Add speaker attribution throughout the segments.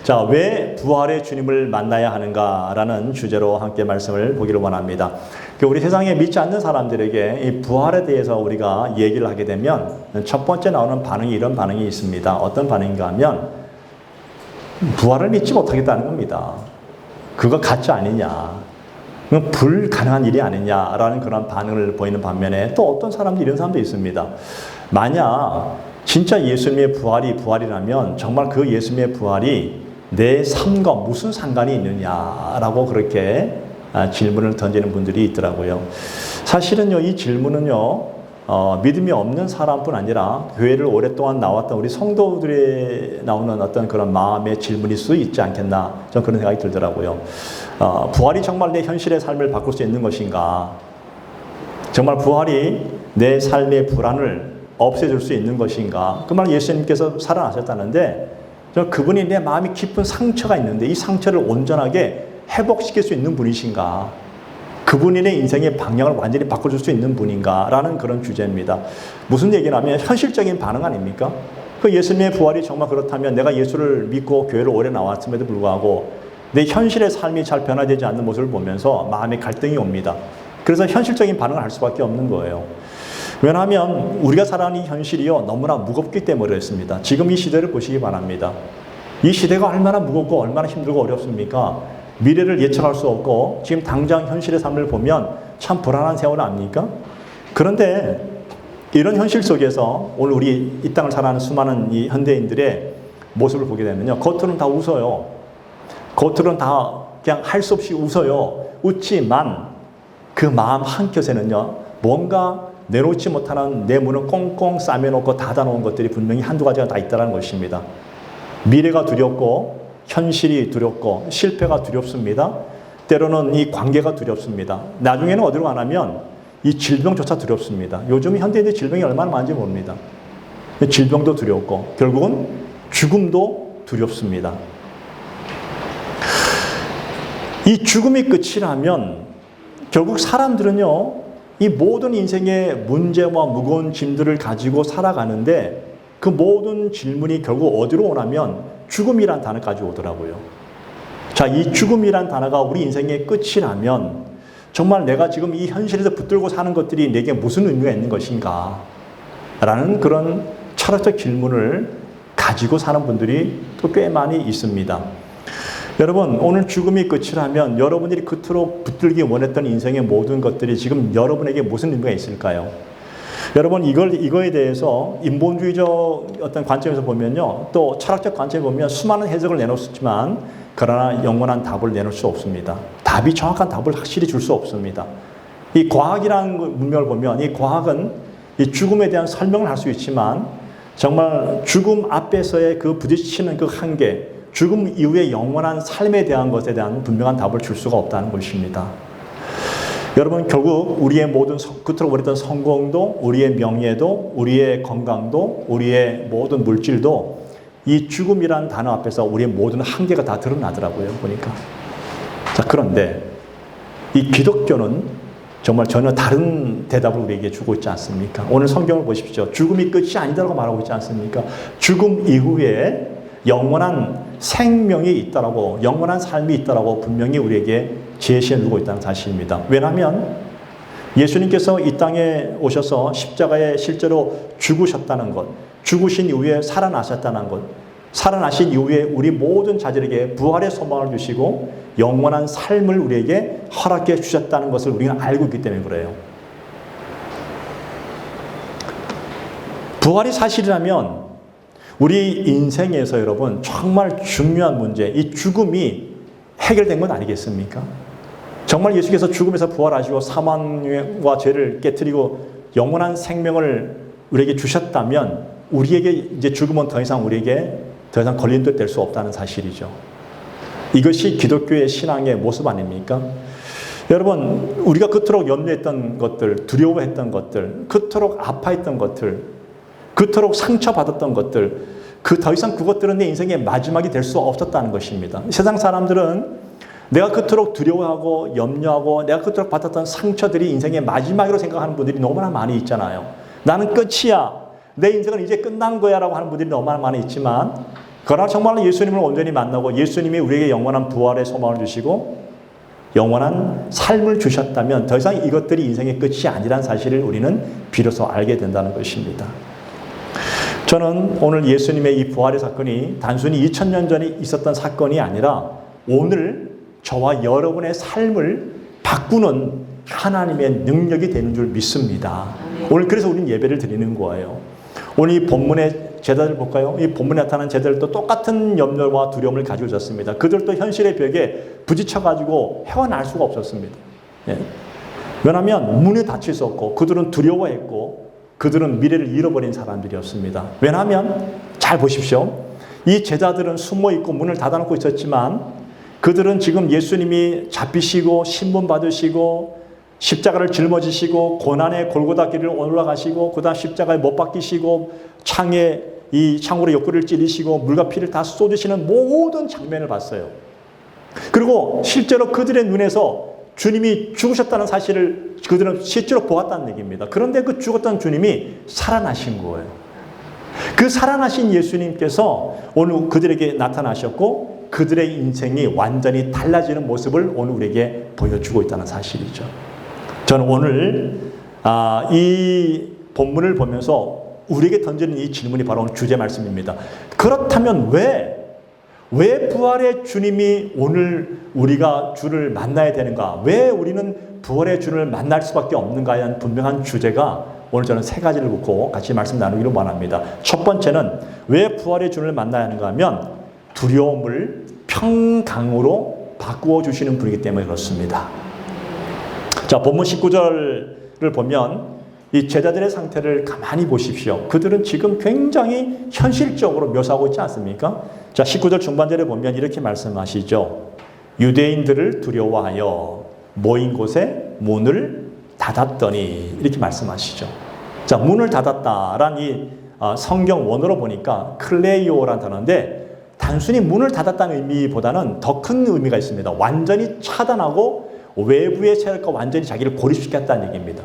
Speaker 1: 자, 왜 부활의 주님을 만나야 하는가라는 주제로 함께 말씀을 보기를 원합니다. 우리 세상에 믿지 않는 사람들에게 이 부활에 대해서 우리가 얘기를 하게 되면 첫 번째 나오는 반응이 이런 반응이 있습니다. 어떤 반응인가 하면 부활을 믿지 못하겠다는 겁니다. 그거 가짜 아니냐. 불가능한 일이 아니냐라는 그런 반응을 보이는 반면에 또 어떤 사람들이 이런 사람도 있습니다. 만약 진짜 예수님의 부활이 부활이라면 정말 그 예수님의 부활이 내 삶과 무슨 상관이 있느냐라고 그렇게 질문을 던지는 분들이 있더라고요. 사실은요, 이 질문은요, 믿음이 없는 사람뿐 아니라 교회를 오랫동안 나왔던 우리 성도들에 나오는 어떤 그런 마음의 질문일 수 있지 않겠나, 저는 그런 생각이 들더라고요. 부활이 정말 내 현실의 삶을 바꿀 수 있는 것인가? 정말 부활이 내 삶의 불안을 없애줄 수 있는 것인가? 그 말 예수님께서 살아나셨다는데, 그분이 내 마음이 깊은 상처가 있는데 이 상처를 온전하게 회복시킬 수 있는 분이신가? 그분이 내 인생의 방향을 완전히 바꿔줄 수 있는 분인가? 라는 그런 주제입니다. 무슨 얘기냐면 현실적인 반응 아닙니까? 그 예수님의 부활이 정말 그렇다면 내가 예수를 믿고 교회를 오래 나왔음에도 불구하고 내 현실의 삶이 잘 변화되지 않는 모습을 보면서 마음의 갈등이 옵니다. 그래서 현실적인 반응을 할 수밖에 없는 거예요. 왜냐하면 우리가 살아가는 이 현실이요, 너무나 무겁기 때문에 그렇습니다. 지금 이 시대를 보시기 바랍니다. 이 시대가 얼마나 무겁고 얼마나 힘들고 어렵습니까? 미래를 예측할 수 없고 지금 당장 현실의 삶을 보면 참 불안한 세월 아닙니까? 그런데 이런 현실 속에서 오늘 우리 이 땅을 살아가는 수많은 이 현대인들의 모습을 보게 되면요, 겉으로는 다 웃어요. 겉으로는 다 그냥 할 수 없이 웃어요. 웃지만 그 마음 한켠에는요, 뭔가 내놓지 못하는 내 문을 꽁꽁 싸매놓고 닫아놓은 것들이 분명히 한두 가지가 다 있다는 것입니다. 미래가 두렵고 현실이 두렵고 실패가 두렵습니다. 때로는 이 관계가 두렵습니다. 나중에는 어디로 가냐면 이 질병조차 두렵습니다. 요즘 현대인들 질병이 얼마나 많은지 모릅니다. 질병도 두렵고 결국은 죽음도 두렵습니다. 이 죽음이 끝이라면 결국 사람들은요, 이 모든 인생의 문제와 무거운 짐들을 가지고 살아가는데 그 모든 질문이 결국 어디로 오냐면 죽음이란 단어까지 오더라고요. 자, 이 죽음이란 단어가 우리 인생의 끝이라면 정말 내가 지금 이 현실에서 붙들고 사는 것들이 내게 무슨 의미가 있는 것인가? 라는 그런 철학적 질문을 가지고 사는 분들이 또 꽤 많이 있습니다. 여러분, 오늘 죽음이 끝이라면 여러분들이 그토록 붙들기 원했던 인생의 모든 것들이 지금 여러분에게 무슨 의미가 있을까요? 여러분, 이거에 대해서 인본주의적 어떤 관점에서 보면요, 또 철학적 관점에 보면 수많은 해석을 내놓았지만 그러나 영원한 답을 내놓을 수 없습니다. 답이 정확한 답을 확실히 줄 수 없습니다. 이 과학이라는 문명을 보면 이 과학은 이 죽음에 대한 설명을 할 수 있지만 정말 죽음 앞에서의 그 부딪히는 그 한계, 죽음 이후의 영원한 삶에 대한 것에 대한 분명한 답을 줄 수가 없다는 것입니다. 여러분, 결국 우리의 모든 그토록 원했던 성공도, 우리의 명예도, 우리의 건강도, 우리의 모든 물질도 이 죽음이란 단어 앞에서 우리의 모든 한계가 다 드러나더라고요, 보니까. 자, 그런데 이 기독교는 정말 전혀 다른 대답을 우리에게 주고 있지 않습니까? 오늘 성경을 보십시오. 죽음이 끝이 아니다라고 말하고 있지 않습니까? 죽음 이후에 영원한 생명이 있다라고, 영원한 삶이 있다라고 분명히 우리에게 제시해 주고 있다는 사실입니다. 왜냐하면 예수님께서 이 땅에 오셔서 십자가에 실제로 죽으셨다는 것, 죽으신 이후에 살아나셨다는 것, 살아나신 이후에 우리 모든 자들에게 부활의 소망을 주시고 영원한 삶을 우리에게 허락해 주셨다는 것을 우리는 알고 있기 때문에 그래요. 부활이 사실이라면 우리 인생에서 여러분 정말 중요한 문제, 이 죽음이 해결된 건 아니겠습니까? 정말 예수께서 죽음에서 부활하시고 사망과 죄를 깨트리고 영원한 생명을 우리에게 주셨다면 우리에게 이제 죽음은 더 이상 우리에게 더 이상 걸림돌 될 수 없다는 사실이죠. 이것이 기독교의 신앙의 모습 아닙니까? 여러분, 우리가 그토록 염려했던 것들, 두려워했던 것들, 그토록 아파했던 것들, 그토록 상처받았던 것들, 더 이상 그것들은 내 인생의 마지막이 될 수 없었다는 것입니다. 세상 사람들은 내가 그토록 두려워하고 염려하고 내가 그토록 받았던 상처들이 인생의 마지막으로 생각하는 분들이 너무나 많이 있잖아요. 나는 끝이야. 내 인생은 이제 끝난 거야 라고 하는 분들이 너무나 많이 있지만 그러나 정말로 예수님을 온전히 만나고 예수님이 우리에게 영원한 부활의 소망을 주시고 영원한 삶을 주셨다면 더 이상 이것들이 인생의 끝이 아니라는 사실을 우리는 비로소 알게 된다는 것입니다. 저는 오늘 예수님의 이 부활의 사건이 단순히 2000년 전에 있었던 사건이 아니라 오늘 저와 여러분의 삶을 바꾸는 하나님의 능력이 되는 줄 믿습니다. 오늘 그래서 우리는 예배를 드리는 거예요. 오늘 이 본문의 제자들 볼까요? 이 본문에 나타난 제자들도 똑같은 염려와 두려움을 가지고 있었습니다. 그들도 현실의 벽에 부딪혀가지고 헤어날 수가 없었습니다. 예. 왜냐하면 문에 닫힐 수 없고 그들은 두려워했고 그들은 미래를 잃어버린 사람들이었습니다. 왜냐하면 잘 보십시오. 이 제자들은 숨어있고 문을 닫아놓고 있었지만 그들은 지금 예수님이 잡히시고 신문 받으시고 십자가를 짊어지시고 고난의 골고다 길을 올라가시고 그다음 십자가에 못 박히시고 이 창으로 옆구리를 찌르시고 물과 피를 다 쏟으시는 모든 장면을 봤어요. 그리고 실제로 그들의 눈에서 주님이 죽으셨다는 사실을 그들은 실제로 보았다는 얘기입니다. 그런데 그 죽었던 주님이 살아나신 거예요. 그 살아나신 예수님께서 오늘 그들에게 나타나셨고 그들의 인생이 완전히 달라지는 모습을 오늘 우리에게 보여주고 있다는 사실이죠. 저는 오늘 이 본문을 보면서 우리에게 던지는 이 질문이 바로 오늘 주제 말씀입니다. 그렇다면 왜 부활의 주님이 오늘 우리가 주를 만나야 되는가? 왜 우리는 부활의 주를 만날 수밖에 없는가에 대한 분명한 주제가 오늘 저는 세 가지를 놓고 같이 말씀 나누기를 원합니다. 첫 번째는 왜 부활의 주를 만나야 하는가 하면 두려움을 평강으로 바꾸어 주시는 분이기 때문에 그렇습니다. 자, 본문 19절을 보면 이 제자들의 상태를 가만히 보십시오. 그들은 지금 굉장히 현실적으로 묘사하고 있지 않습니까? 자, 19절 중반절에 보면 이렇게 말씀하시죠. 유대인들을 두려워하여 모인 곳에 문을 닫았더니 이렇게 말씀하시죠. 자, 문을 닫았다란 이 성경 원어로 보니까 클레이오라는 단어인데 단순히 문을 닫았다는 의미보다는 더 큰 의미가 있습니다. 완전히 차단하고 외부의 세력과 완전히 자기를 고립시켰다는 얘기입니다.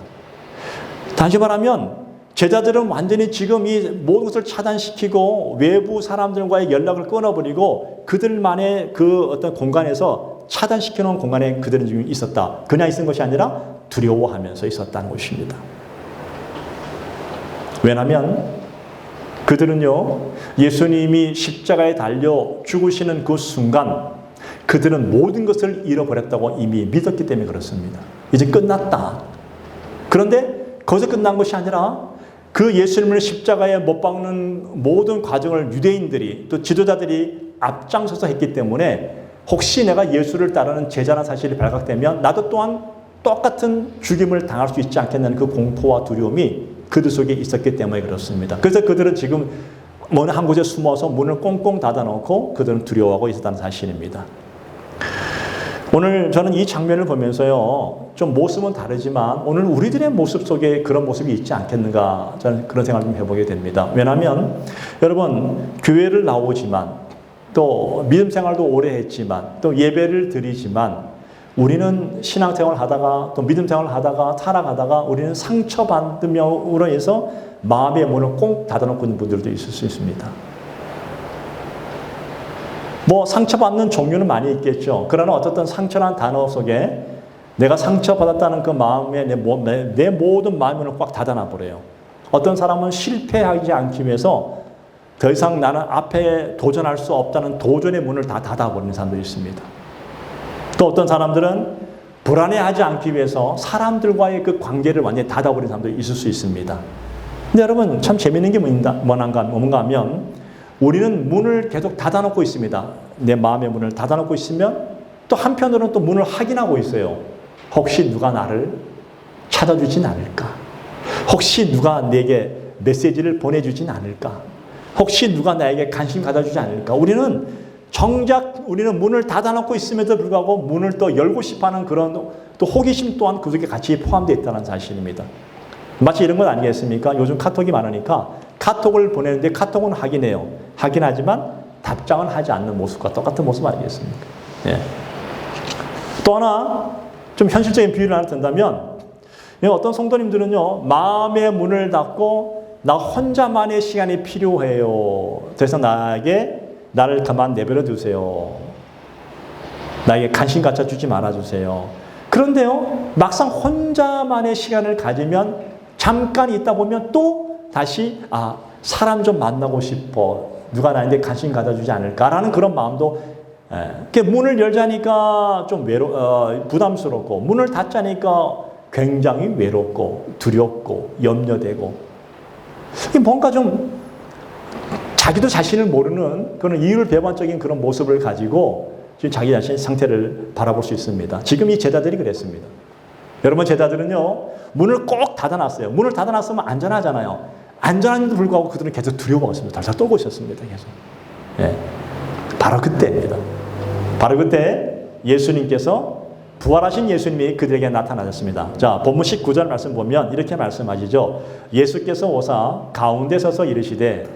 Speaker 1: 다시 말하면 제자들은 완전히 지금 이 모든 것을 차단시키고 외부 사람들과의 연락을 끊어버리고 그들만의 그 어떤 공간에서 차단시켜놓은 공간에 그들은 지금 있었다. 그냥 있은 것이 아니라 두려워하면서 있었다는 것입니다. 왜냐하면 그들은요, 예수님이 십자가에 달려 죽으시는 그 순간 그들은 모든 것을 잃어버렸다고 이미 믿었기 때문에 그렇습니다. 이제 끝났다. 그런데 거기서 끝난 것이 아니라 그 예수님을 십자가에 못 박는 모든 과정을 유대인들이 또 지도자들이 앞장서서 했기 때문에 혹시 내가 예수를 따르는 제자라는 사실이 발각되면 나도 또한 똑같은 죽임을 당할 수 있지 않겠냐는 그 공포와 두려움이 그들 속에 있었기 때문에 그렇습니다. 그래서 그들은 지금 어느 한 곳에 숨어서 문을 꽁꽁 닫아놓고 그들은 두려워하고 있었다는 사실입니다. 오늘 저는 이 장면을 보면서요, 좀 모습은 다르지만 오늘 우리들의 모습 속에 그런 모습이 있지 않겠는가 저는 그런 생각을 좀 해보게 됩니다. 왜냐하면 여러분 교회를 나오지만 또 믿음 생활도 오래 했지만 또 예배를 드리지만 우리는 신앙생활을 하다가 또 믿음 생활을 하다가 살아가다가 우리는 상처받음으로 해서 마음의 문을 꼭 닫아놓고 있는 분들도 있을 수 있습니다. 뭐 상처받는 종류는 많이 있겠죠. 그러나 어쨌든 상처라는 단어 속에 내가 상처받았다는 그 마음에 내 모든 마음의 문을 꽉 닫아놔버려요. 어떤 사람은 실패하지 않기 위해서 더 이상 나는 앞에 도전할 수 없다는 도전의 문을 다 닫아버리는 사람들이 있습니다. 또 어떤 사람들은 불안해하지 않기 위해서 사람들과의 그 관계를 완전히 닫아버리는 사람들이 있을 수 있습니다. 근데 여러분 참 재미있는 게 뭔가 하면 우리는 문을 계속 닫아놓고 있습니다. 내 마음의 문을 닫아놓고 있으면 또 한편으로는 또 문을 확인하고 있어요. 혹시 누가 나를 찾아주진 않을까? 혹시 누가 내게 메시지를 보내주진 않을까? 혹시 누가 나에게 관심 가져주지 않을까? 정작 우리는 문을 닫아놓고 있음에도 불구하고 문을 또 열고 싶어하는 그런 또 호기심 또한 그 속에 같이 포함되어 있다는 사실입니다. 마치 이런 것 아니겠습니까? 요즘 카톡이 많으니까 카톡을 보내는데 카톡은 확인해요. 확인하지만 답장은 하지 않는 모습과 똑같은 모습 아니겠습니까? 예. 또 하나 좀 현실적인 비유를 하나 든다면 어떤 성도님들은요, 마음의 문을 닫고 나 혼자만의 시간이 필요해요. 그래서 나에게 나를 그만 내버려 두세요. 나에게 관심 갖춰주지 말아주세요. 그런데요, 막상 혼자만의 시간을 가지면 잠깐 있다 보면 또 다시 사람 좀 만나고 싶어. 누가 나한테 관심 가져주지 않을까라는 그런 마음도 문을 열자니까 좀 부담스럽고 문을 닫자니까 굉장히 외롭고 두렵고 염려되고 뭔가 좀 자기도 자신을 모르는 그런 이율배반적인 그런 모습을 가지고 지금 자기 자신의 상태를 바라볼 수 있습니다. 지금 이 제자들이 그랬습니다. 여러분 제자들은요 문을 꼭 닫아놨어요. 문을 닫아놨으면 안전하잖아요. 안전한데도 불구하고 그들은 계속 두려워했습니다. 달달 떨고 있었습니다. 계속. 예. 바로 그때입니다. 바로 그때 예수님께서 부활하신 예수님이 그들에게 나타나셨습니다. 자, 본문 19절 말씀 보면 이렇게 말씀하시죠. 예수께서 오사 가운데 서서 이르시되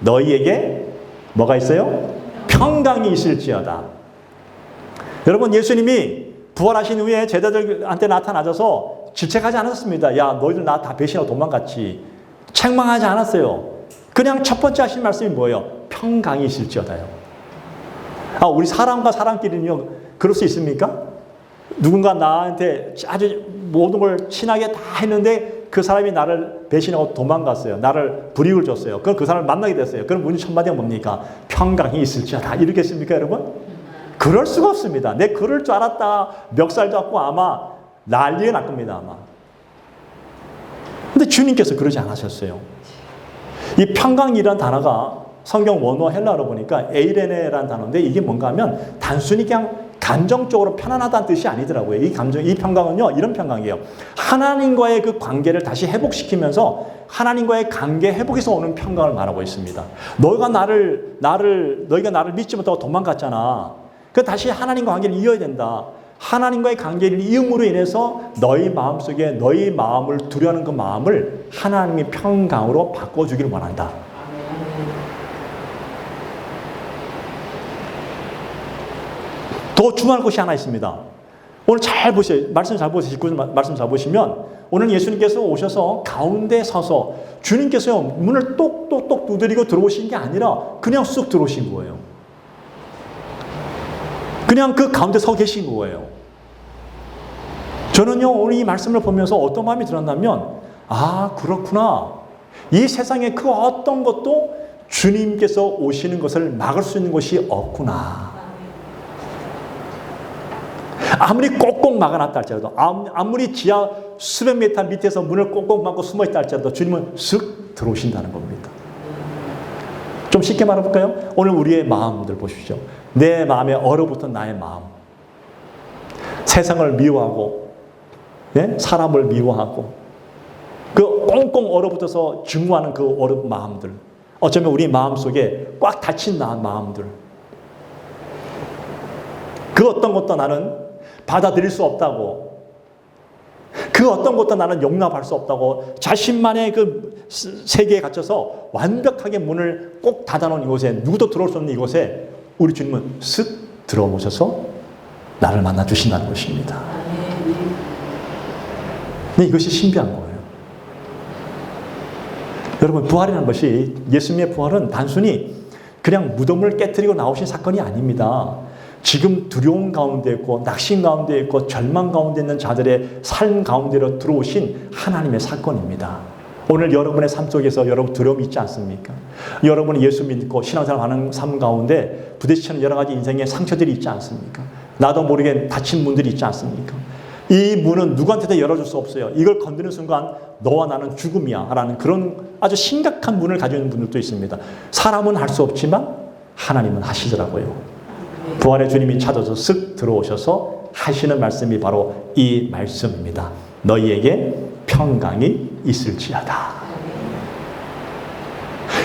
Speaker 1: 너희에게 뭐가 있어요? 평강이 있을지어다. 여러분 예수님이 부활하신 후에 제자들한테 나타나셔서 질책하지 않았습니다. 야 너희들 나 다 배신하고 도망갔지. 책망하지 않았어요. 그냥 첫 번째 하신 말씀이 뭐예요? 평강이 있을지어다요. 우리 사람과 사람끼리는요 그럴 수 있습니까? 누군가 나한테 아주 모든 걸 친하게 다 했는데 그 사람이 나를 배신하고 도망갔어요. 나를 불이익을 줬어요. 그럼 그 사람을 만나게 됐어요. 그럼 문이 첫 마디가 뭡니까? 평강이 있을지어다. 이러겠습니까 여러분? 그럴 수가 없습니다. 내 그럴 줄 알았다. 멱살 잡고 아마 난리가 날 겁니다. 아마. 근데 주님께서 그러지 않으셨어요. 이 평강이라는 단어가 성경 원어 헬라어로 보니까 에이레네라는 단어인데 이게 뭔가 하면 단순히 그냥 감정적으로 편안하다는 뜻이 아니더라고요. 이 평강은요, 이런 평강이에요. 하나님과의 그 관계를 다시 회복시키면서 하나님과의 관계 회복에서 오는 평강을 말하고 있습니다. 너희가 나를 믿지 못하고 도망갔잖아. 그 다시 하나님과 관계를 이어야 된다. 하나님과의 관계를 이음으로 인해서 너희 마음속에 너희 마음을 두려워하는 그 마음을 하나님의 평강으로 바꿔주기를 원한다. 더 중요한 것이 하나 있습니다. 오늘 잘 보세요. 말씀 잘 보시면 오늘 예수님께서 오셔서 가운데 서서 주님께서요 문을 똑똑똑 두드리고 들어오신 게 아니라 그냥 쑥 들어오신 거예요. 그냥 그 가운데 서 계신 거예요. 저는요 오늘 이 말씀을 보면서 어떤 마음이 들었냐면 그렇구나. 이 세상에 그 어떤 것도 주님께서 오시는 것을 막을 수 있는 것이 없구나. 아무리 꼭꼭 막아놨다 할지라도 아무리 지하 수백 미터 밑에서 문을 꼭꼭 막고 숨어있다 할지라도 주님은 슥 들어오신다는 겁니다. 좀 쉽게 말해볼까요? 오늘 우리의 마음들 보십시오. 내 마음에 얼어붙은 나의 마음. 세상을 미워하고 사람을 미워하고 그 꽁꽁 얼어붙어서 증오하는 그 어려운 마음들. 어쩌면 우리 마음속에 꽉 닫힌 마음들. 그 어떤 것도 나는 받아들일 수 없다고, 그 어떤 것도 나는 용납할 수 없다고 자신만의 그 세계에 갇혀서 완벽하게 문을 꼭 닫아놓은 이곳에 누구도 들어올 수 없는 이곳에 우리 주님은 슥 들어오셔서 나를 만나주신다는 것입니다. 근데 이것이 신비한 거예요. 여러분 부활이라는 것이 예수님의 부활은 단순히 그냥 무덤을 깨뜨리고 나오신 사건이 아닙니다. 지금 두려움 가운데 있고 낙심 가운데 있고 절망 가운데 있는 자들의 삶 가운데로 들어오신 하나님의 사건입니다. 오늘 여러분의 삶 속에서 여러분 두려움이 있지 않습니까? 여러분이 예수 믿고 신앙생활하는 삶 가운데 부딪히는 여러 가지 인생의 상처들이 있지 않습니까? 나도 모르게 다친 문들이 있지 않습니까? 이 문은 누구한테도 열어줄 수 없어요. 이걸 건드는 순간 너와 나는 죽음이야 라는 그런 아주 심각한 문을 가지고 있는 분들도 있습니다. 사람은 할 수 없지만 하나님은 하시더라고요. 부활의 주님이 찾아서 쓱 들어오셔서 하시는 말씀이 바로 이 말씀입니다. 너희에게 평강이 있을지어다.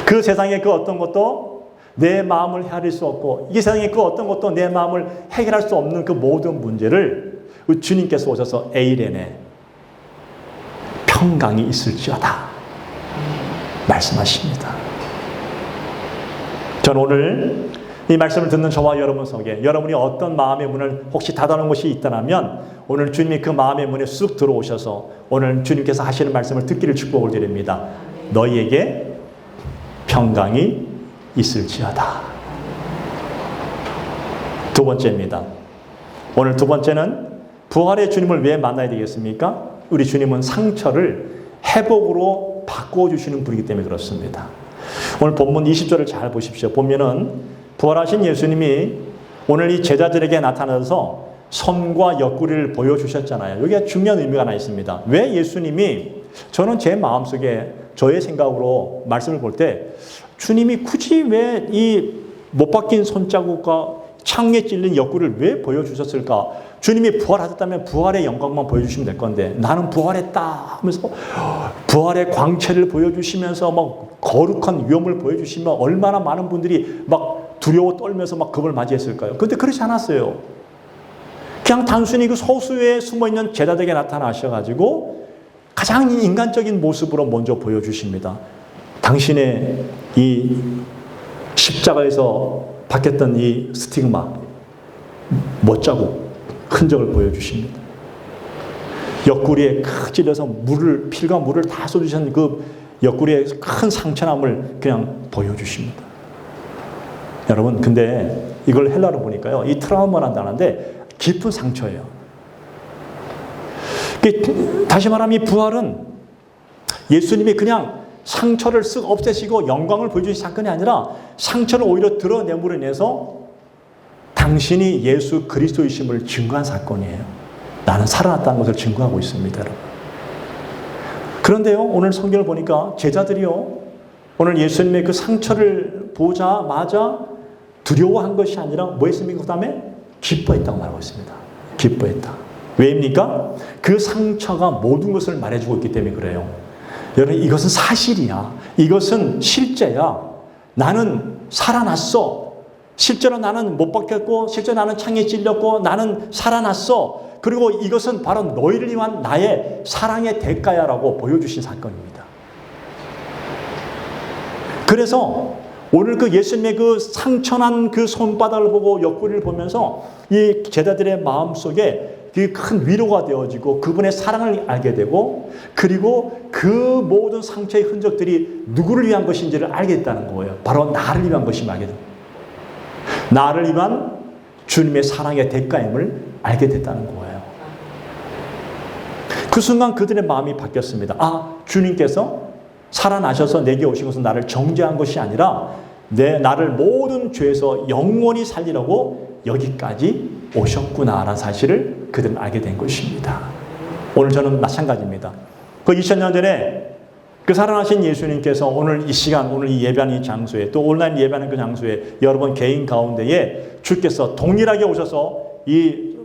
Speaker 1: 그 세상에 그 어떤 것도 내 마음을 헤아릴 수 없고 이 세상에 그 어떤 것도 내 마음을 해결할 수 없는 그 모든 문제를 주님께서 오셔서 에이레네 평강이 있을지어다 말씀하십니다. 저는 오늘 이 말씀을 듣는 저와 여러분 속에 여러분이 어떤 마음의 문을 혹시 닫아놓은 것이 있다면 오늘 주님이 그 마음의 문에 쑥 들어오셔서 오늘 주님께서 하시는 말씀을 듣기를 축복을 드립니다. 너희에게 평강이 있을지어다. 두 번째입니다. 오늘 두 번째는 부활의 주님을 왜 만나야 되겠습니까? 우리 주님은 상처를 회복으로 바꿔주시는 분이기 때문에 그렇습니다. 오늘 본문 20절을 잘 보십시오. 보면은 부활하신 예수님이 오늘 이 제자들에게 나타나서 손과 옆구리를 보여주셨잖아요. 여기에 중요한 의미가 하나 있습니다. 왜 예수님이, 저는 제 마음속에 저의 생각으로 말씀을 볼 때 주님이 굳이 왜 이 못 박힌 손자국과 창에 찔린 옆구리를 왜 보여주셨을까? 주님이 부활하셨다면 부활의 영광만 보여주시면 될 건데 나는 부활했다 하면서 부활의 광채를 보여주시면서 막 거룩한 위엄을 보여주시면 얼마나 많은 분들이 막 두려워 떨면서 막 그걸 맞이했을까요? 그런데 그렇지 않았어요. 그냥 단순히 그 소수에 숨어있는 제자들에게 나타나셔가지고 가장 인간적인 모습으로 먼저 보여주십니다. 당신의 이 십자가에서 박혔던 이 스tig마, 못자국, 흔적을 보여주십니다. 옆구리에 크 찔려서 피가 물을 다 쏟으신 그 옆구리에 큰 상처남을 그냥 보여주십니다. 여러분, 근데 이걸 헬라로 보니까요, 이 트라우마란다는데 깊은 상처예요. 다시 말하면 이 부활은 예수님이 그냥 상처를 쓱 없애시고 영광을 보여주신 사건이 아니라 상처를 오히려 드러내므로 인해서 당신이 예수 그리스도이심을 증거한 사건이에요. 나는 살아났다는 것을 증거하고 있습니다, 여러분. 그런데요, 오늘 성경을 보니까 제자들이요, 오늘 예수님의 그 상처를 보자마자 두려워한 것이 아니라 뭐 했습니까? 그 다음에 기뻐했다고 말하고 있습니다. 기뻐했다. 왜입니까? 그 상처가 모든 것을 말해주고 있기 때문에 그래요. 여러분, 이것은 사실이야. 이것은 실제야. 나는 살아났어. 실제로 나는 못 박혔고, 실제로 나는 창에 찔렸고, 나는 살아났어. 그리고 이것은 바로 너희를 위한 나의 사랑의 대가야라고 보여주신 사건입니다. 그래서 오늘 그 예수님의 그 상처난 그 손바닥을 보고 옆구리를 보면서 이 제자들의 마음속에 큰 위로가 되어지고 그분의 사랑을 알게 되고, 그리고 그 모든 상처의 흔적들이 누구를 위한 것인지를 알겠다는 거예요. 바로 나를 위한 것임을 알게 됩니다. 나를 위한 주님의 사랑의 대가임을 알게 됐다는 거예요. 그 순간 그들의 마음이 바뀌었습니다. 아, 주님께서 살아나셔서 내게 오신 것은 나를 정죄한 것이 아니라 나를 모든 죄에서 영원히 살리려고 여기까지 오셨구나라는 사실을 그들은 알게 된 것입니다. 오늘 저는 마찬가지입니다. 그 2000년 전에 그 살아나신 예수님께서 오늘 이 시간, 오늘 이 예배하는 이 장소에, 또 온라인 예배하는 그 장소에 여러분 개인 가운데에 주께서 동일하게 오셔서 이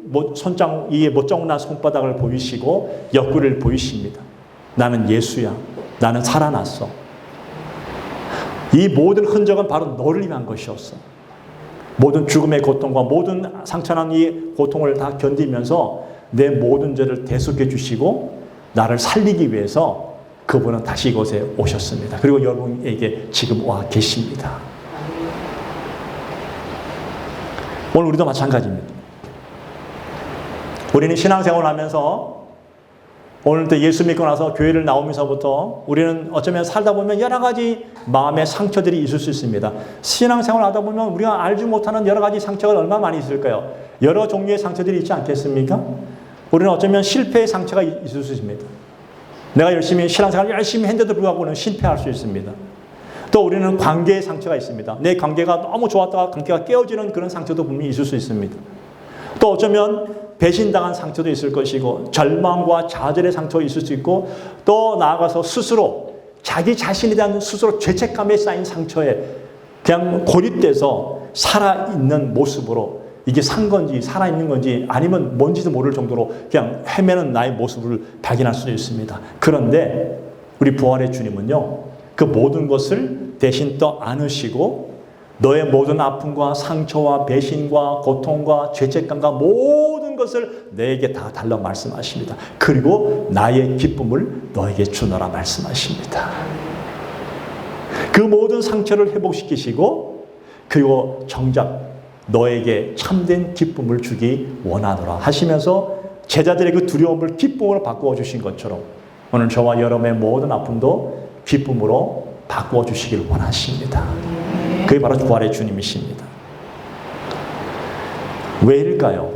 Speaker 1: 못자국난 손바닥을 보이시고 옆구리를 보이십니다. 나는 예수야. 나는 살아났어. 이 모든 흔적은 바로 너를 위한 것이었어. 모든 죽음의 고통과 모든 상처난 이 고통을 다 견디면서 내 모든 죄를 대속해 주시고 나를 살리기 위해서 그분은 다시 이곳에 오셨습니다. 그리고 여러분에게 지금 와 계십니다. 오늘 우리도 마찬가지입니다. 우리는 신앙생활을 하면서 오늘도 예수 믿고 나서 교회를 나오면서부터 우리는 어쩌면 살다 보면 여러 가지 마음의 상처들이 있을 수 있습니다. 신앙생활을 하다 보면 우리가 알지 못하는 여러 가지 상처가 얼마나 많이 있을까요? 여러 종류의 상처들이 있지 않겠습니까? 우리는 어쩌면 실패의 상처가 있을 수 있습니다. 내가 신앙생활을 열심히 했는데도 불구하고 실패할 수 있습니다. 또 우리는 관계의 상처가 있습니다. 내 관계가 너무 좋았다가 관계가 깨어지는 그런 상처도 분명히 있을 수 있습니다. 또 어쩌면 배신당한 상처도 있을 것이고 절망과 좌절의 상처가 있을 수 있고, 또 나아가서 스스로 자기 자신에 대한 스스로 죄책감에 쌓인 상처에 그냥 고립돼서 살아있는 모습으로 이게 산 건지 살아있는 건지 아니면 뭔지도 모를 정도로 그냥 헤매는 나의 모습을 발견할 수도 있습니다. 그런데 우리 부활의 주님은요, 그 모든 것을 대신 또 안으시고 너의 모든 아픔과 상처와 배신과 고통과 죄책감과 모든 것을 내게 다 달라 말씀하십니다. 그리고 나의 기쁨을 너에게 주노라 말씀하십니다. 그 모든 상처를 회복시키시고 그리고 정작 너에게 참된 기쁨을 주기 원하노라 하시면서 제자들의 그 두려움을 기쁨으로 바꾸어 주신 것처럼 오늘 저와 여러분의 모든 아픔도 기쁨으로 바꾸어 주시길 원하십니다. 그게 바로 부활의 주님이십니다. 왜일까요?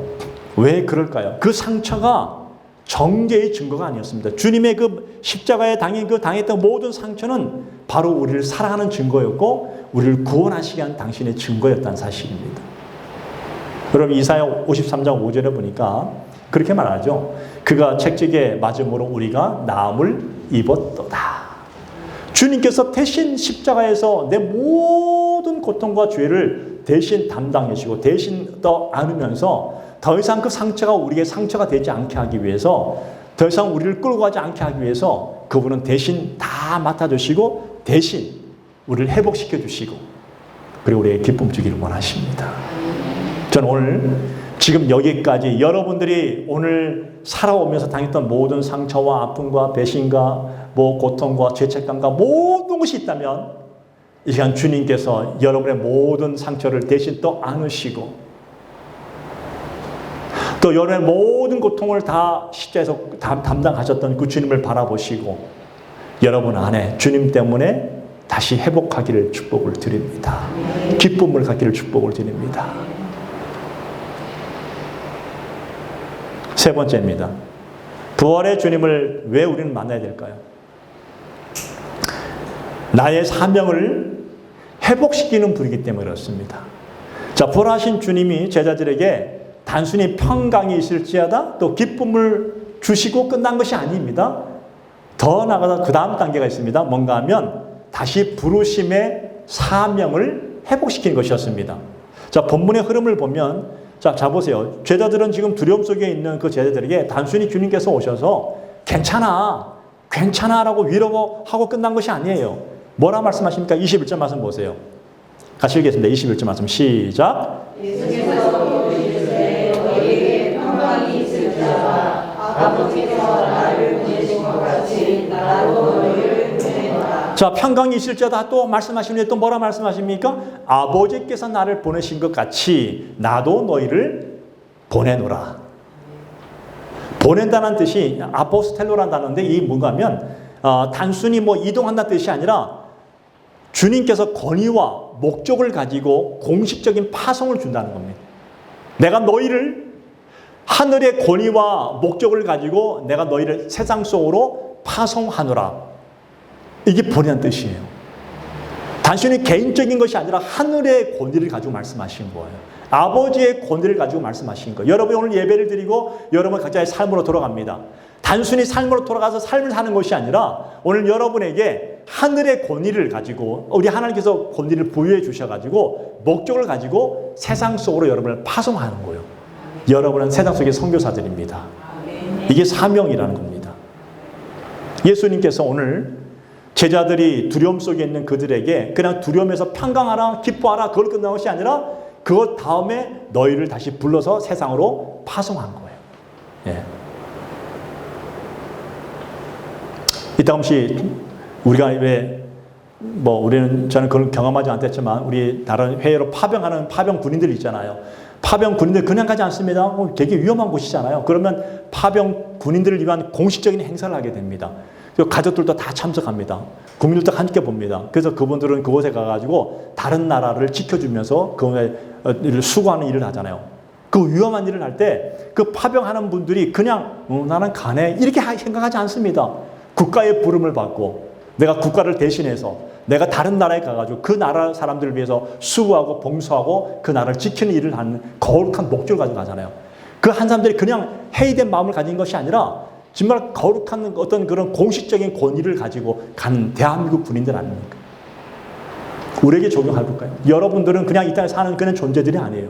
Speaker 1: 왜 그럴까요? 그 상처가 정죄의 증거가 아니었습니다. 주님의 그 십자가에 당했던 모든 상처는 바로 우리를 사랑하는 증거였고 우리를 구원하시기 위한 당신의 증거였다는 사실입니다. 여러분 이사야 53장 5절에 보니까 그렇게 말하죠. 그가 채찍에 맞음으로 우리가 나음을 입었도다. 주님께서 대신 십자가에서 내 모든 고통과 죄를 대신 담당하시고 대신 안으면서 더 이상 그 상처가 우리에게 상처가 되지 않게 하기 위해서 더 이상 우리를 끌고 가지 않게 하기 위해서 그분은 대신 다 맡아주시고 대신 우리를 회복시켜 주시고 그리고 우리에게 기쁨 주기를 원하십니다. 저는 오늘 지금 여기까지 여러분들이 오늘 살아오면서 당했던 모든 상처와 아픔과 배신과 고통과 죄책감과 모든 것이 있다면 이 시간 주님께서 여러분의 모든 상처를 대신 또 안으시고 또 여러분의 모든 고통을 다 십자에서 담당하셨던 그 주님을 바라보시고 여러분 안에 주님 때문에 다시 회복하기를 축복을 드립니다. 기쁨을 갖기를 축복을 드립니다. 세 번째입니다. 부활의 주님을 왜 우리는 만나야 될까요? 나의 사명을 회복시키는 분이기 때문에 그렇습니다. 자, 부활하신 주님이 제자들에게 단순히 평강이 있을지어다 또 기쁨을 주시고 끝난 것이 아닙니다. 더 나아가서 그 다음 단계가 있습니다. 뭔가 하면 다시 부르심의 사명을 회복시키는 것이었습니다. 자, 본문의 흐름을 보면 자 보세요. 제자들은 지금 두려움 속에 있는 그 제자들에게 단순히 주님께서 오셔서 괜찮아 라고 위로하고 끝난 것이 아니에요. 뭐라 말씀하십니까? 21절 말씀 보세요. 같이 읽겠습니다. 21절 말씀 시작. 예수께서 이르시되 너희에게 평강이 있을지어다 아버지께서 나를 보내신 것 같이 나도 너희를 보내노라. 자, 평강이 있을지어다 또 말씀하시는데 또 뭐라 말씀하십니까? 아버지께서 나를 보내신 것 같이 나도 너희를 보내노라. 보낸다는 뜻이 아포스텔로라는 단어인데 이 뭔가 하면 단순히 이동한다는 뜻이 아니라 주님께서 권위와 목적을 가지고 공식적인 파송을 준다는 겁니다. 내가 너희를 하늘의 권위와 목적을 가지고 내가 너희를 세상 속으로 파송하노라. 이게 보내는 뜻이에요. 단순히 개인적인 것이 아니라 하늘의 권위를 가지고 말씀하신 거예요. 아버지의 권위를 가지고 말씀하신 거예요. 여러분이 오늘 예배를 드리고 여러분 각자의 삶으로 돌아갑니다. 단순히 삶으로 돌아가서 삶을 사는 것이 아니라 오늘 여러분에게 하늘의 권위를 가지고 우리 하나님께서 권위를 부여해 주셔가지고 목적을 가지고 세상 속으로 여러분을 파송하는 거예요. 여러분은 세상 속의 선교사들입니다. 이게 사명이라는 겁니다. 예수님께서 오늘 제자들이 두려움 속에 있는 그들에게 그냥 두려움에서 평강하라 기뻐하라 그걸 끝난 것이 아니라 그것 다음에 너희를 다시 불러서 세상으로 파송한 거예요. 예. 이따 혹시 우리가 우리는 저는 그걸 경험하지 않았지만 우리 다른 회의로 파병하는 파병 군인들 있잖아요. 파병 군인들 그냥 가지 않습니다. 되게 위험한 곳이잖아요. 그러면 파병 군인들을 위한 공식적인 행사를 하게 됩니다. 가족들도 다 참석합니다. 국민들도 함께 봅니다. 그래서 그분들은 그곳에 가가지고 다른 나라를 지켜주면서 그 수고하는 일을 하잖아요. 그 위험한 일을 할 때 그 파병하는 분들이 그냥 나는 가네 이렇게 생각하지 않습니다. 국가의 부름을 받고 내가 국가를 대신해서 내가 다른 나라에 가가지고 그 나라 사람들을 위해서 수고하고 봉사하고 그 나라를 지키는 일을 하는 거룩한 목적을 가지고 가잖아요. 그 한 사람들이 그냥 해이된 마음을 가진 것이 아니라 정말 거룩한 어떤 그런 공식적인 권위를 가지고 간 대한민국 군인들 아닙니까? 우리에게 적용해 볼까요? 여러분들은 그냥 이 땅에 사는 그런 존재들이 아니에요.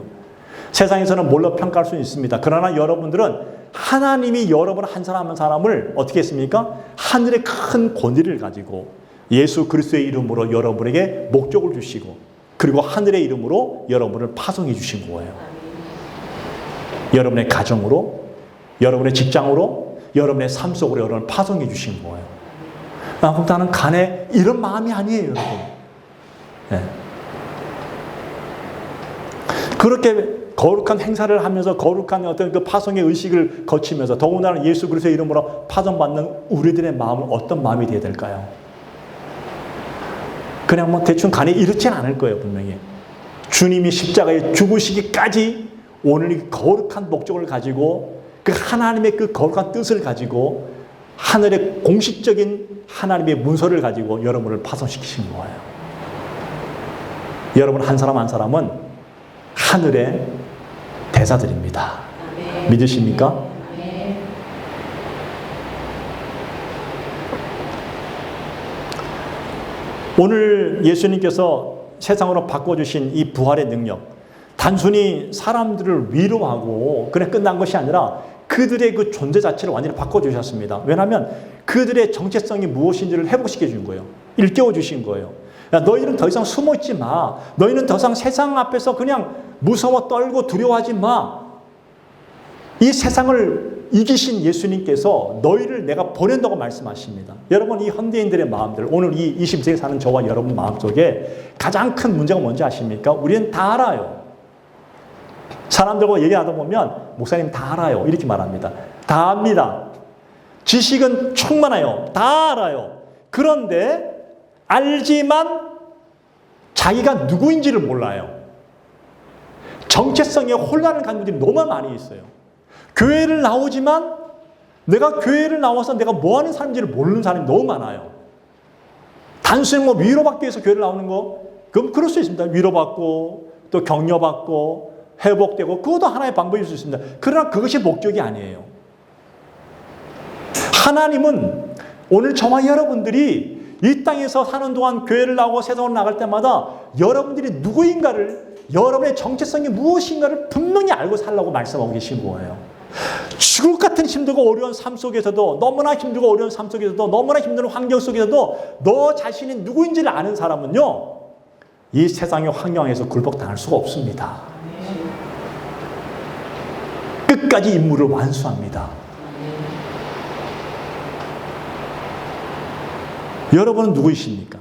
Speaker 1: 세상에서는 몰라 평가할 수 있습니다. 그러나 여러분들은 하나님이 여러분 한 사람 한 사람을 어떻게 했습니까? 하늘의 큰 권위를 가지고 예수 그리스도의 이름으로 여러분에게 목적을 주시고 그리고 하늘의 이름으로 여러분을 파송해 주신 거예요. 여러분의 가정으로, 여러분의 직장으로, 여러분의 삶 속으로 여러분을 파송해 주신 거예요. 나는 간에 이런 마음이 아니에요, 여러분. 네. 그렇게 거룩한 행사를 하면서 거룩한 어떤 그 파송의 의식을 거치면서 더군다나 예수 그리스도의 이름으로 파송받는 우리들의 마음은 어떤 마음이 되어야 될까요? 그냥 대충 간에 이렇지는 않을 거예요, 분명히. 주님이 십자가에 죽으시기까지 오늘 이 거룩한 목적을 가지고 그 하나님의 그 거룩한 뜻을 가지고 하늘의 공식적인 하나님의 문서를 가지고 여러분을 파송시키신 거예요. 여러분 한 사람 한 사람은 하늘의 대사들입니다. 믿으십니까? 오늘 예수님께서 세상으로 바꿔주신 이 부활의 능력, 단순히 사람들을 위로하고 그냥 끝난 것이 아니라 그들의 그 존재 자체를 완전히 바꿔주셨습니다. 왜냐하면 그들의 정체성이 무엇인지를 회복시켜 준 거예요. 일깨워 주신 거예요. 야, 너희는 더 이상 숨어 있지 마. 너희는 더 이상 세상 앞에서 그냥 무서워 떨고 두려워하지 마. 이 세상을 이기신 예수님께서 너희를 내가 보낸다고 말씀하십니다. 여러분, 이 현대인들의 마음들, 오늘 이 21세기에 사는 저와 여러분 마음속에 가장 큰 문제가 뭔지 아십니까? 우리는 다 알아요. 사람들과 얘기하다 보면 목사님 다 알아요. 이렇게 말합니다. 다 압니다. 지식은 충만해요. 다 알아요. 그런데 알지만 자기가 누구인지를 몰라요. 정체성에 혼란을 갖는 분들이 너무 많이 있어요. 교회를 나오지만 내가 교회를 나와서 내가 뭐 하는 사람인지를 모르는 사람이 너무 많아요. 단순히 뭐 위로받기 위해서 교회를 나오는 거, 그럼 그럴 수 있습니다. 위로받고 또 격려받고 회복되고 그것도 하나의 방법일 수 있습니다. 그러나 그것이 목적이 아니에요. 하나님은 오늘 저와 여러분들이 이 땅에서 사는 동안 교회를 나오고 세상으로 나갈 때마다 여러분들이 누구인가를, 여러분의 정체성이 무엇인가를 분명히 알고 살라고 말씀하고 계신 거예요. 죽을 것 같은 힘들고 어려운 삶 속에서도, 너무나 힘들고 어려운 삶 속에서도, 너무나 힘든 환경 속에서도 너 자신이 누구인지를 아는 사람은요, 이 세상의 환경에서 굴복당할 수가 없습니다. 끝까지 임무를 완수합니다. 여러분은 누구이십니까?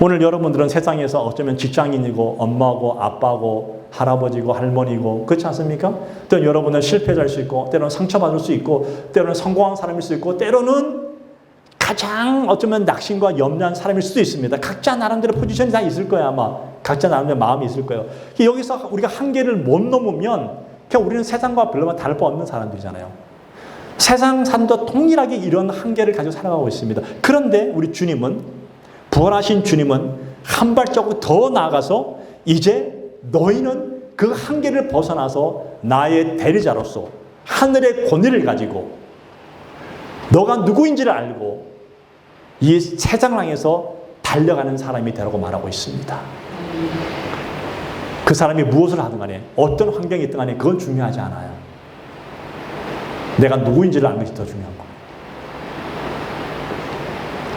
Speaker 1: 오늘 여러분들은 세상에서 어쩌면 직장인이고 엄마고 아빠고 할아버지고 할머니고 그렇지 않습니까? 때로는 여러분은 실패자일 수 있고 때로는 상처받을 수 있고 때로는 성공한 사람일 수 있고 때로는 가장 어쩌면 낙심과 염려한 사람일 수도 있습니다. 각자 나름대로 포지션이 다 있을 거예요. 아마 각자 나름대로 마음이 있을 거예요. 여기서 우리가 한계를 못 넘으면 그냥 우리는 세상과 별로 다를 바 없는 사람들이잖아요. 세상 사람도 동일하게 이런 한계를 가지고 살아가고 있습니다. 그런데 우리 주님은, 부활하신 주님은 한 발자국 더 나아가서 이제 너희는 그 한계를 벗어나서 나의 대리자로서 하늘의 권위를 가지고 너가 누구인지를 알고 이 세상을 향해서 달려가는 사람이 되라고 말하고 있습니다. 그 사람이 무엇을 하든 간에 어떤 환경이 있든 간에 그건 중요하지 않아요. 내가 누구인지를 아는 것이 더 중요한 거예요.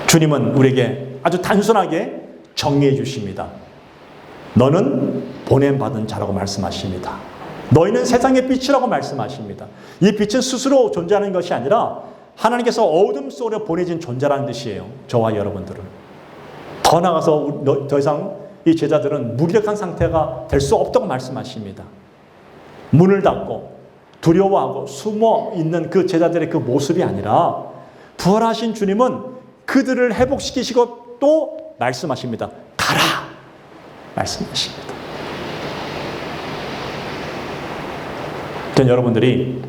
Speaker 1: 주님은 우리에게 아주 단순하게 정리해 주십니다. 너는 보냄받은 자라고 말씀하십니다. 너희는 세상의 빛이라고 말씀하십니다. 이 빛은 스스로 존재하는 것이 아니라 하나님께서 어둠 속으로 보내진 존재라는 뜻이에요. 저와 여러분들은. 더 나아가서 더 이상 이 제자들은 무기력한 상태가 될 수 없다고 말씀하십니다. 문을 닫고 두려워하고 숨어 있는 그 제자들의 그 모습이 아니라 부활하신 주님은 그들을 회복시키시고 또 말씀하십니다. 가라! 말씀하십니다. 여러분들이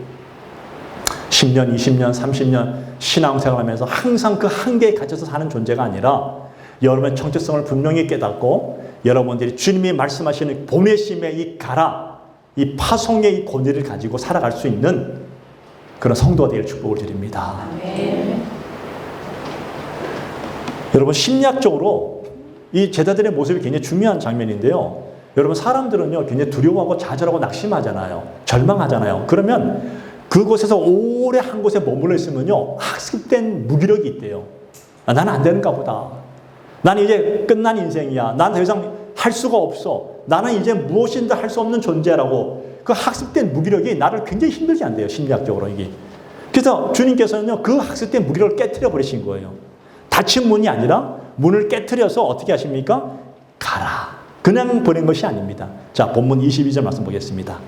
Speaker 1: 10년, 20년, 30년 신앙생활하면서 항상 그 한계에 갇혀서 사는 존재가 아니라 여러분의 정체성을 분명히 깨닫고 여러분들이 주님이 말씀하시는 보내심의 이 가라, 이 파송의 이 권위를 가지고 살아갈 수 있는 그런 성도가 되길 축복을 드립니다. 네. 여러분, 심리학적으로 이 제자들의 모습이 굉장히 중요한 장면인데요. 여러분, 사람들은요 굉장히 두려워하고 좌절하고 낙심하잖아요. 절망하잖아요. 그러면 그곳에서 오래 한 곳에 머물러 있으면요 학습된 무기력이 있대요. 아, 나는 안 되는가 보다. 나는 이제 끝난 인생이야. 난 더 이상 할 수가 없어. 나는 이제 무엇인도 할 수 없는 존재라고 그 학습된 무기력이 나를 굉장히 힘들게 한대요. 심리학적으로 이게. 그래서 주님께서는요 그 학습된 무기력을 깨트려 버리신 거예요. 닫힌 문이 아니라 문을 깨트려서 어떻게 하십니까? 가라. 그냥 보낸 것이 아닙니다. 자, 본문 22절 말씀 보겠습니다.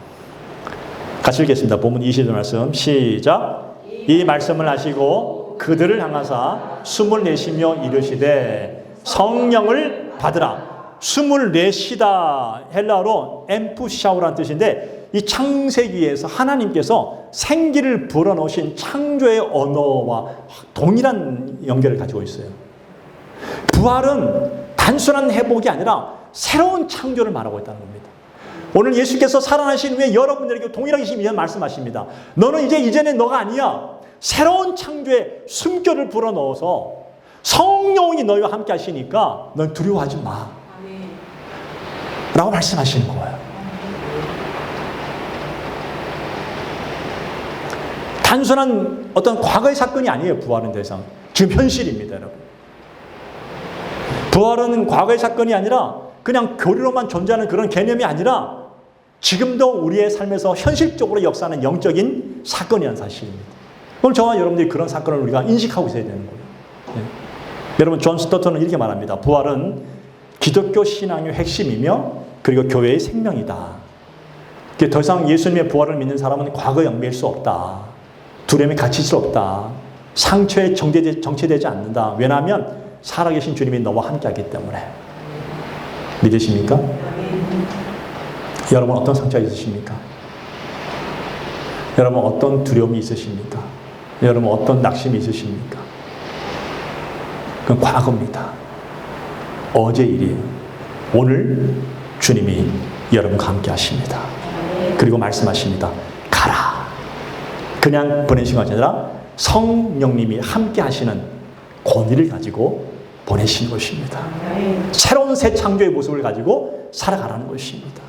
Speaker 1: 같이 읽겠습니다. 본문 22절 말씀 시작. 이 말씀을 하시고 그들을 향하사 숨을 내쉬며 이르시되 성령을 받으라. 숨을 내쉬다, 헬라어로 엠푸샤우라는 뜻인데, 이 창세기에서 하나님께서 생기를 불어넣으신 창조의 언어와 동일한 연결을 가지고 있어요. 부활은 단순한 회복이 아니라 새로운 창조를 말하고 있다는 겁니다. 오늘 예수께서 살아나신 후에 여러분들에게 동일하게 이런 말씀하십니다. 너는 이제 이전에 너가 아니야. 새로운 창조의 숨결을 불어넣어서 성령이 너희와 함께 하시니까 넌 두려워하지 마. 라고 말씀하시는 거예요. 단순한 어떤 과거의 사건이 아니에요. 부활은 더 이상. 지금 현실입니다, 여러분. 부활은 과거의 사건이 아니라 그냥 교리로만 존재하는 그런 개념이 아니라 지금도 우리의 삶에서 현실적으로 역사하는 영적인 사건이라는 사실입니다. 그럼 저와 여러분들이 그런 사건을 우리가 인식하고 있어야 되는 거예요. 네. 여러분, 존 스토턴은 이렇게 말합니다. 부활은 기독교 신앙의 핵심이며 그리고 교회의 생명이다. 더 이상 예수님의 부활을 믿는 사람은 과거에 얽매일 수 없다. 두려움에 갇힐 수 없다. 상처에 정체되지 않는다. 왜냐하면 살아계신 주님이 너와 함께하기 때문에. 믿으십니까? 여러분 어떤 상처가 있으십니까? 여러분 어떤 두려움이 있으십니까? 여러분 어떤 낙심이 있으십니까? 그건 과거입니다. 어제 일이에요. 오늘 주님이 여러분과 함께 하십니다. 그리고 말씀하십니다. 가라. 그냥 보내신 것이 아니라 성령님이 함께 하시는 권위를 가지고 보내신 것입니다. 새로운 새 창조의 모습을 가지고 살아가라는 것입니다.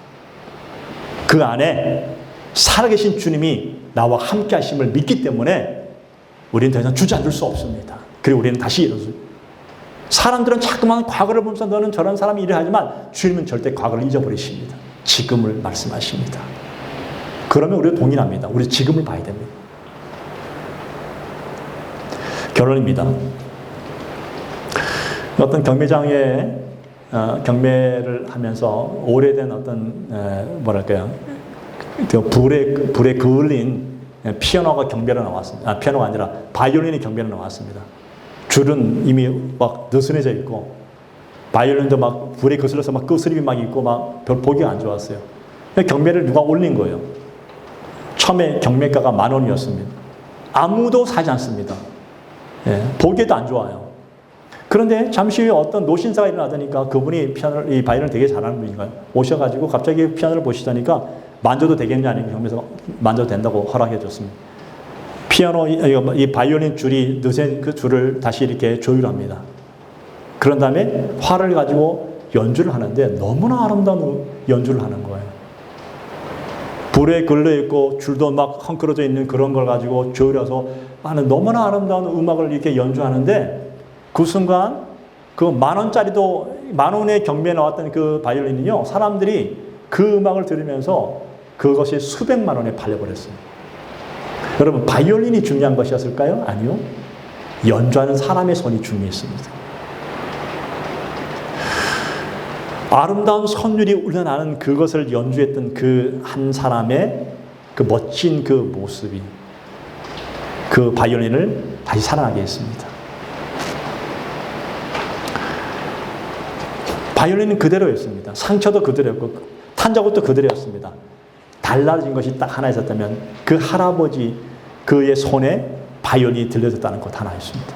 Speaker 1: 그 안에 살아계신 주님이 나와 함께 하심을 믿기 때문에 우리는 더 이상 주저앉을 수 없습니다. 그리고 우리는 다시 일어서 사람들은 자꾸만 과거를 보면서 너는 저런 사람이 이래 하지만 주님은 절대 과거를 잊어버리십니다. 지금을 말씀하십니다. 그러면 우리가 동일합니다. 우리 지금을 봐야 됩니다. 결론입니다. 어떤 경매장에 경매를 하면서 오래된 어떤 뭐랄까요, 불에 그을린 피아노가 경매로 나왔습니다. 피아노가 아니라 바이올린이 경매로 나왔습니다. 줄은 이미 막 느슨해져 있고 바이올린도 막 불에 거슬러서 막 끄스림이 막 있고 막 별 보기가 안 좋았어요. 경매를 누가 올린 거예요. 처음에 경매가가 10,000원이었습니다. 아무도 사지 않습니다. 예, 보기에도 안 좋아요. 그런데 잠시 후에 어떤 노신사가 일어나더니까 그분이 이 바이올린을 되게 잘하는 분인가요? 오셔가지고 갑자기 피아노를 보시다니까 만져도 되겠냐는 경매에서 만져도 된다고 허락해 줬습니다. 피아노, 이 바이올린 줄이 느슨 그 줄을 다시 이렇게 조율합니다. 그런 다음에 활을 가지고 연주를 하는데 너무나 아름다운 연주를 하는 거예요. 불에 걸려있고 줄도 막 헝클어져 있는 그런 걸 가지고 조율해서 하는 너무나 아름다운 음악을 이렇게 연주하는데 그 순간 그 10,000원짜리도 10,000원의 경매에 나왔던 그 바이올린은요, 사람들이 그 음악을 들으면서 그것이 수백만 원에 팔려버렸어요. 여러분, 바이올린이 중요한 것이었을까요? 아니요. 연주하는 사람의 손이 중요했습니다. 아름다운 선율이 울려나는 그것을 연주했던 그 한 사람의 그 멋진 그 모습이 그 바이올린을 다시 살아나게 했습니다. 바이올린은 그대로였습니다. 상처도 그대로였고 탄자국도 그대로였습니다. 달라진 것이 딱 하나 있었다면 그 할아버지 그의 손에 바이올린이 들려졌다는 것 하나였습니다.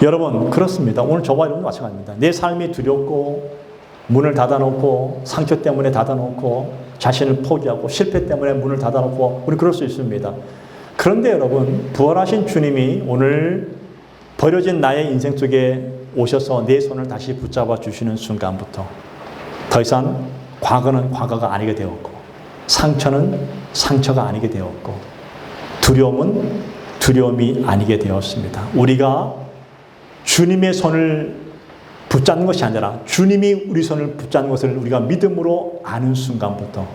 Speaker 1: 여러분 그렇습니다. 오늘 저와 여러분도 마찬가지입니다. 내 삶이 두렵고 문을 닫아놓고 상처 때문에 닫아놓고 자신을 포기하고 실패 때문에 문을 닫아놓고 우리 그럴 수 있습니다. 그런데 여러분 부활하신 주님이 오늘 버려진 나의 인생 속에 오셔서 내 손을 다시 붙잡아 주시는 순간부터 더 이상 과거는 과거가 아니게 되었고 상처는 상처가 아니게 되었고 두려움은 두려움이 아니게 되었습니다. 우리가 주님의 손을 붙잡는 것이 아니라 주님이 우리 손을 붙잡는 것을 우리가 믿음으로 아는 순간부터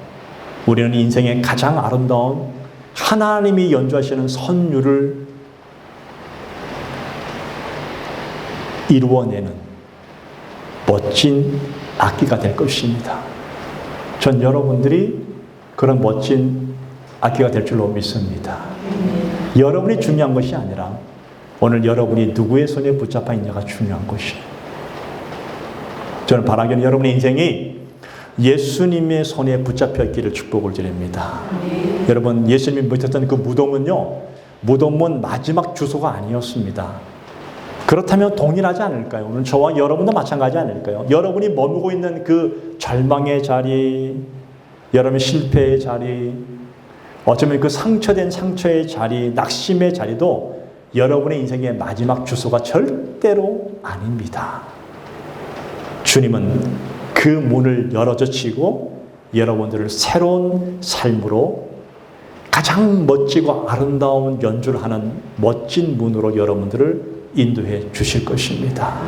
Speaker 1: 우리는 인생의 가장 아름다운 하나님이 연주하시는 선율을 이루어내는 멋진 악기가 될 것입니다. 전 여러분들이 그런 멋진 악기가 될 줄로 믿습니다. 여러분이 중요한 것이 아니라 오늘 여러분이 누구의 손에 붙잡혀 있냐가 중요한 것이에요. 저는 바라기는 여러분의 인생이 예수님의 손에 붙잡혀 있기를 축복을 드립니다. 여러분, 예수님이 묻혔던 그 무덤은요, 무덤은 마지막 주소가 아니었습니다. 그렇다면 동일하지 않을까요? 오늘 저와 여러분도 마찬가지 아닐까요? 여러분이 머무고 있는 그 절망의 자리, 여러분의 실패의 자리, 어쩌면 그 상처된 상처의 자리, 낙심의 자리도 여러분의 인생의 마지막 주소가 절대로 아닙니다. 주님은 그 문을 열어젖히고 여러분들을 새로운 삶으로 가장 멋지고 아름다운 연주를 하는 멋진 문으로 여러분들을 인도해 주실 것입니다.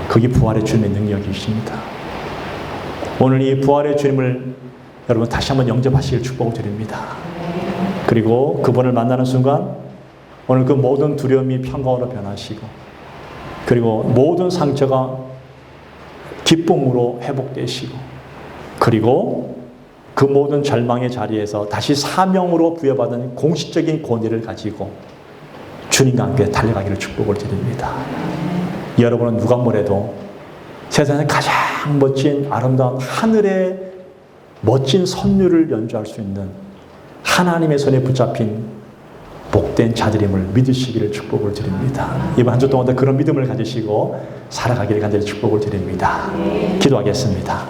Speaker 1: 그게 부활의 주님의 능력이십니다. 오늘 이 부활의 주님을 여러분 다시 한번 영접하시길 축복을 드립니다. 그리고 그분을 만나는 순간 오늘 그 모든 두려움이 평강으로 변하시고, 그리고 모든 상처가 기쁨으로 회복되시고, 그리고 그 모든 절망의 자리에서 다시 사명으로 부여받은 공식적인 권위를 가지고 주님과 함께 달려가기를 축복을 드립니다. 여러분은 누가 뭐래도 세상에 가장 멋진 아름다운 하늘의 멋진 선율을 연주할 수 있는 하나님의 손에 붙잡힌 복된 자들임을 믿으시기를 축복을 드립니다. 이번 한 주 동안도 그런 믿음을 가지시고 살아가기를 간절히 축복을 드립니다. 기도하겠습니다.